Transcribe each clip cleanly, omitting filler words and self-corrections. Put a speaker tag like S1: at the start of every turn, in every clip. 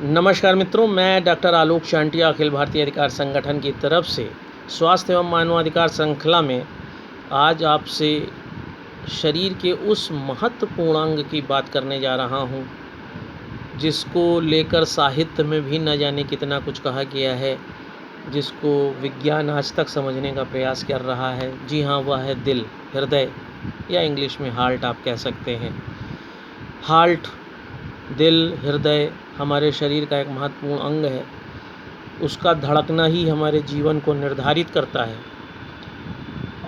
S1: नमस्कार मित्रों, मैं डॉक्टर आलोक शांटिया अखिल भारतीय अधिकार संगठन की तरफ से स्वास्थ्य एवं मानवाधिकार श्रृंखला में आज आपसे शरीर के उस महत्वपूर्ण अंग की बात करने जा रहा हूं, जिसको लेकर साहित्य में भी न जाने कितना कुछ कहा गया है, जिसको विज्ञान आज तक समझने का प्रयास कर रहा है। जी हाँ, वह है दिल, हृदय या इंग्लिश में हार्ट आप कह सकते हैं। हार्ट, दिल, हृदय हमारे शरीर का एक महत्वपूर्ण अंग है। उसका धड़कना ही हमारे जीवन को निर्धारित करता है।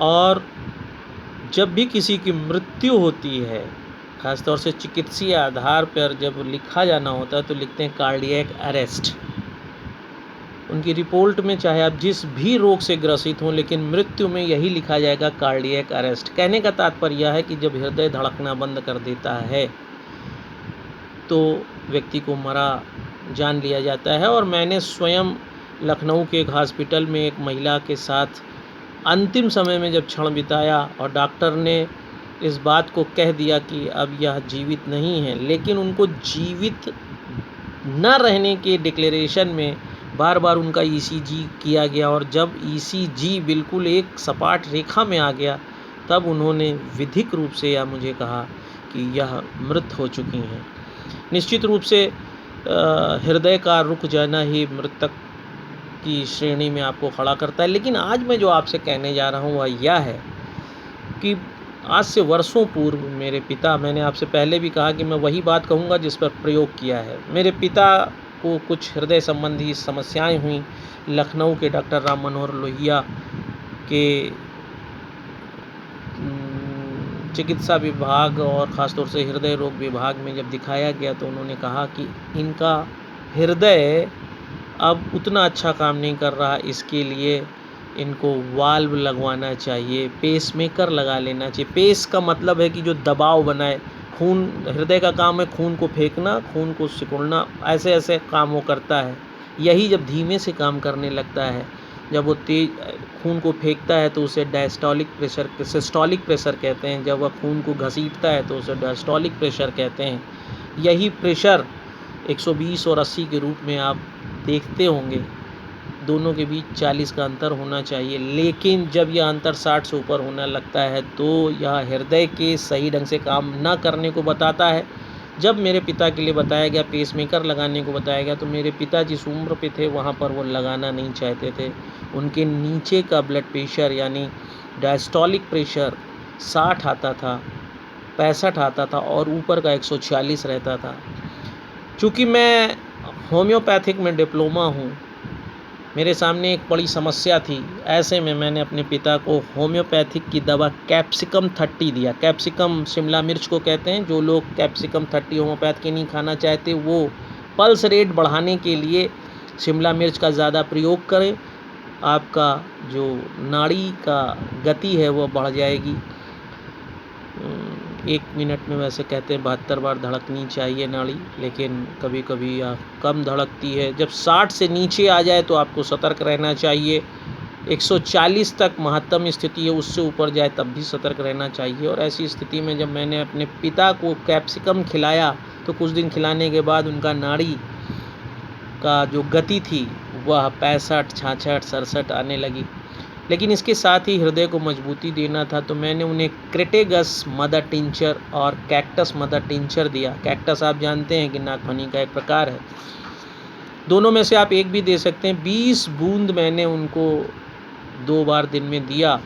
S1: और जब भी किसी की मृत्यु होती है, ख़ासतौर से चिकित्सीय आधार पर जब लिखा जाना होता है तो लिखते हैं कार्डियक अरेस्ट। उनकी रिपोर्ट में चाहे आप जिस भी रोग से ग्रसित हों, लेकिन मृत्यु में यही लिखा जाएगा कार्डियक अरेस्ट। कहने का तात्पर्य यह है कि जब हृदय धड़कना बंद कर देता है तो व्यक्ति को मरा जान लिया जाता है। और मैंने स्वयं लखनऊ के एक हॉस्पिटल में एक महिला के साथ अंतिम समय में जब क्षण बिताया और डॉक्टर ने इस बात को कह दिया कि अब यह जीवित नहीं है, लेकिन उनको जीवित न रहने के डिक्लेरेशन में बार बार उनका ईसीजी किया गया, और जब ईसीजी बिल्कुल एक सपाट रेखा में आ गया तब उन्होंने विधिक रूप से यह मुझे कहा कि यह मृत हो चुकी हैं। निश्चित रूप से हृदय का रुक जाना ही मृतक की श्रेणी में आपको खड़ा करता है। लेकिन आज मैं जो आपसे कहने जा रहा हूँ वह यह है कि आज से वर्षों पूर्व मेरे पिता, मैंने आपसे पहले भी कहा कि मैं वही बात कहूँगा जिस पर प्रयोग किया है। मेरे पिता को कुछ हृदय संबंधी समस्याएं हुई। लखनऊ के डॉक्टर राम मनोहर लोहिया के चिकित्सा विभाग और ख़ासतौर से हृदय रोग विभाग में जब दिखाया गया तो उन्होंने कहा कि इनका हृदय अब उतना अच्छा काम नहीं कर रहा, इसके लिए इनको वाल्व लगवाना चाहिए, पेसमेकर लगा लेना चाहिए। पेस का मतलब है कि जो दबाव बनाए, खून, हृदय का काम है खून को फेंकना, खून को सिकुड़ना, ऐसे ऐसे काम वो करता है। यही जब धीमे से काम करने लगता है, जब वो तेज खून को फेंकता है तो उसे डायस्टोलिक प्रेशर, सिस्टोलिक प्रेशर कहते हैं। जब वह खून को घसीटता है तो उसे डायस्टोलिक प्रेशर कहते हैं। यही प्रेशर 120 और 80 के रूप में आप देखते होंगे। दोनों के बीच 40 का अंतर होना चाहिए, लेकिन जब यह अंतर 60 से ऊपर होने लगता है तो यह हृदय के सही ढंग से काम न करने को बताता है। जब मेरे पिता के लिए बताया गया, पेसमेकर लगाने को बताया गया, तो मेरे पिता जिस उम्र पे थे वहाँ पर वो लगाना नहीं चाहते थे। उनके नीचे का ब्लड प्रेशर यानी डायस्टोलिक प्रेशर 60 आता था, 65 आता था और ऊपर का 140 रहता था। चूँकि मैं होम्योपैथिक में डिप्लोमा हूँ, मेरे सामने एक बड़ी समस्या थी। ऐसे में मैंने अपने पिता को होम्योपैथिक की दवा कैप्सिकम 30 दिया। कैप्सिकम शिमला मिर्च को कहते हैं। जो लोग कैप्सिकम 30 होम्योपैथ के नहीं खाना चाहते वो पल्स रेट बढ़ाने के लिए शिमला मिर्च का ज़्यादा प्रयोग करें। आपका जो नाड़ी का गति है वो बढ़ जाएगी। 1 मिनट में वैसे कहते हैं 72 बार धड़कनी चाहिए नाड़ी, लेकिन कभी कभी यह कम धड़कती है। जब 60 से नीचे आ जाए तो आपको सतर्क रहना चाहिए। 140 तक महत्तम स्थिति है, उससे ऊपर जाए तब भी सतर्क रहना चाहिए। और ऐसी स्थिति में जब मैंने अपने पिता को कैप्सिकम खिलाया तो कुछ दिन खिलाने के बाद उनका नाड़ी का जो गति थी वह 65, 66, 67 आने लगी। लेकिन इसके साथ ही हृदय को मजबूती देना था, तो मैंने उन्हें क्रिटेगस मदर टिंचर और कैक्टस मदर टिंचर दिया। कैक्टस आप जानते हैं कि नागफनी का एक प्रकार है। दोनों में से आप एक भी दे सकते हैं। 20 बूंद मैंने उनको 2 बार दिन में दिया,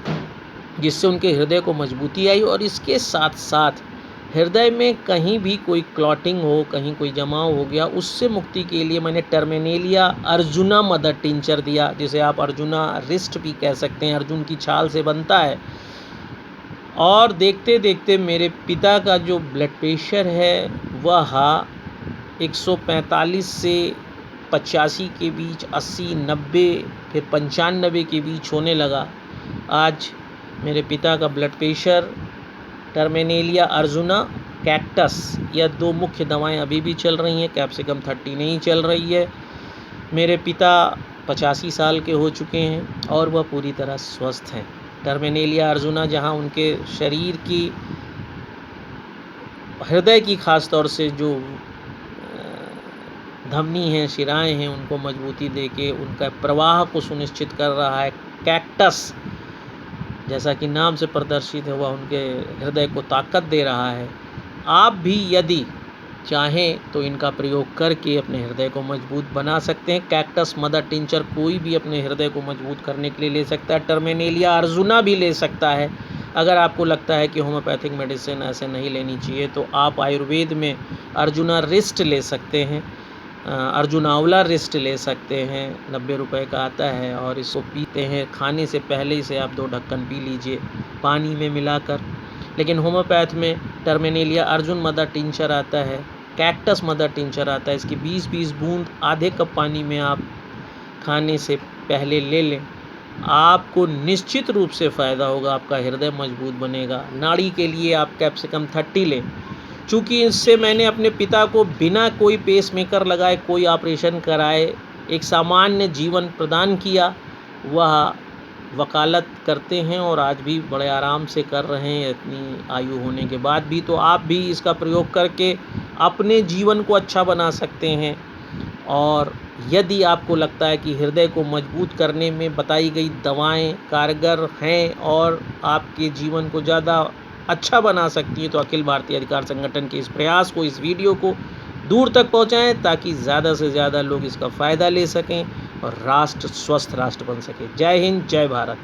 S1: जिससे उनके हृदय को मजबूती आई। और इसके साथ साथ हृदय में कहीं भी कोई क्लॉटिंग हो, कहीं कोई जमाव हो गया, उससे मुक्ति के लिए मैंने टर्मिनेलिया अर्जुना मदर टिंचर दिया, जिसे आप अर्जुना रिस्ट भी कह सकते हैं। अर्जुन की छाल से बनता है। और देखते देखते मेरे पिता का जो ब्लड प्रेशर है वह 145 से 85 के बीच, 80, 90, फिर 95 के बीच होने लगा। आज मेरे पिता का blood pressure, Terminalia arjuna, cactus, यह 2 मुख्य दवाएं अभी भी चल रही हैं। कैप्सिकम 30 नहीं चल रही है। मेरे पिता 85 साल के हो चुके हैं और वह पूरी तरह स्वस्थ हैं। टर्मिनेलिया अर्जुना जहां उनके शरीर की, हृदय की खास तौर से जो धमनी हैं, शिराएँ हैं, उनको मजबूती देके उनका प्रवाह को सुनिश्चित कर रहा है। कैक्टस, जैसा कि नाम से प्रदर्शित है, वह उनके हृदय को ताकत दे रहा है। आप भी यदि चाहें तो इनका प्रयोग करके अपने हृदय को मजबूत बना सकते हैं। कैक्टस मदर टिंचर कोई भी अपने हृदय को मजबूत करने के लिए ले सकता है। टर्मिनेलिया अर्जुना भी ले सकता है। अगर आपको लगता है कि होम्योपैथिक मेडिसिन ऐसे नहीं लेनी चाहिए तो आप आयुर्वेद में अर्जुना रिस्ट ले सकते हैं, अर्जुन आंवला रिस्ट ले सकते हैं। 90 रुपए का आता है और इसको पीते हैं। खाने से पहले इसे आप 2 ढक्कन पी लीजिए पानी में मिलाकर। लेकिन होम्योपैथ में टर्मिनेलिया अर्जुन मदर टिंचर आता है, कैक्टस मदर टिंचर आता है। इसकी 20-20 बूंद आधे कप पानी में आप खाने से पहले ले लें। आपको निश्चित रूप से फ़ायदा होगा, आपका हृदय मजबूत बनेगा। नाड़ी के लिए आप कैप्सिकम 30 लें। चूँकि इससे मैंने अपने पिता को बिना कोई पेसमेकर लगाए, कोई ऑपरेशन कराए, एक सामान्य जीवन प्रदान किया। वह वकालत करते हैं और आज भी बड़े आराम से कर रहे हैं इतनी आयु होने के बाद भी। तो आप भी इसका प्रयोग करके अपने जीवन को अच्छा बना सकते हैं। और यदि आपको लगता है कि हृदय को मजबूत करने में बताई गई दवाएं कारगर हैं और आपके जीवन को ज़्यादा अच्छा बना सकती हैं, तो अखिल भारतीय अधिकार संगठन के इस प्रयास को, इस वीडियो को दूर तक पहुंचाएं ताकि ज़्यादा से ज़्यादा लोग इसका फ़ायदा ले सकें और राष्ट्र स्वस्थ राष्ट्र बन सके। जय हिंद, जय भारत।